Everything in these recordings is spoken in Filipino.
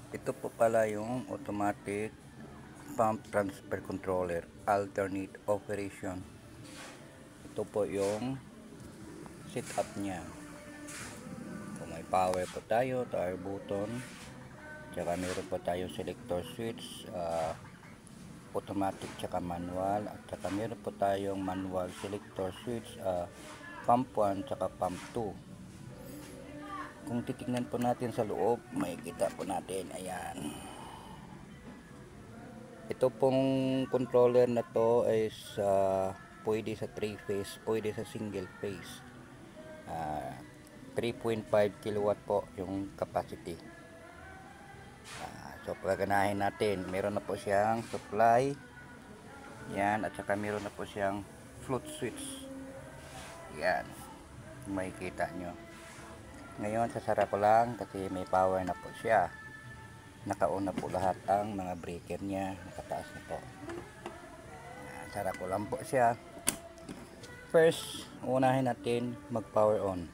Ito po pala yung automatic pump transfer controller, alternate operation. Ito po yung setup niya. Kung may power po tayo, power button, tsaka meron po tayong selector switch, automatic tsaka manual, at tsaka meron po tayong manual selector switch, pump 1 tsaka pump 2. Kung titingnan po natin sa loob, makikita po natin, ayan. Ito pong controller na to ay pwede sa 3 phase, pwede sa single phase. 3.5 kilowatt po yung capacity. So paganahin natin, meron na po siyang supply. Yan, at saka meron na po siyang float switch. Yan, makikita nyo. Ngayon, sasara ko lang kasi may power na po siya. Nakauna po lahat ang mga breaker niya. Nakataas na po. Sara ko lang po siya. First, unahin natin mag power on.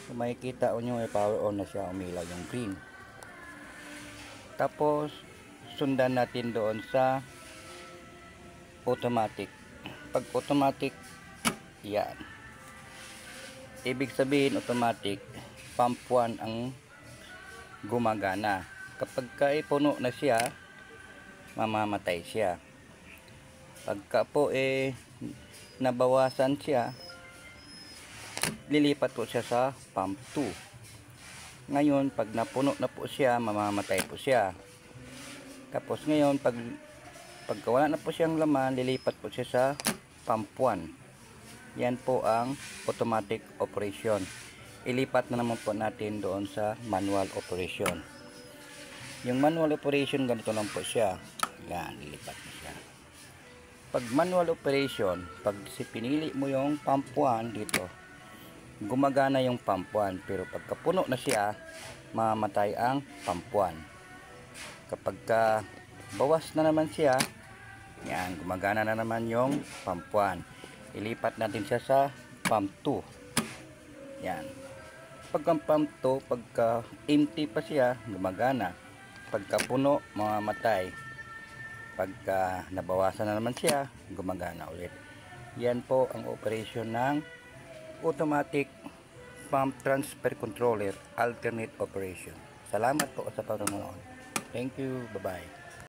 So, makikita nyo may power on na siya. Umilaw yung green. Tapos, sundan natin doon sa automatic. Pag automatic, yan. Ibig sabihin automatic, pump 1 ang gumagana. Kapag puno na siya, mamamatay siya. Pagka po nabawasan siya, lilipat po siya sa pump 2. Ngayon, pag napuno na po siya, mamamatay po siya. Tapos ngayon, pagka wala na po siyang laman, lilipat po siya sa pump 1. Yan po ang automatic operation. Ilipat na naman po natin doon sa manual operation. Yung manual operation, ganito lang po siya. Yan, lilipat na siya. Pag manual operation, pag pinili mo yung pump 1 dito, gumagana yung pump 1. Pero pagka puno na siya, mamatay ang pump 1. Kapag bawas na naman siya, yan, gumagana na naman yung pump 1. Ilipat natin siya sa pump 2. Yan. Pagka pump 2, pagka empty pa siya, gumagana. Pagka puno, mamamatay. Pagka nabawasan na naman siya, gumagana ulit. Yan po ang operation ng automatic pump transfer controller, alternate operation. Salamat po sa panonood. Thank you. Bye-bye.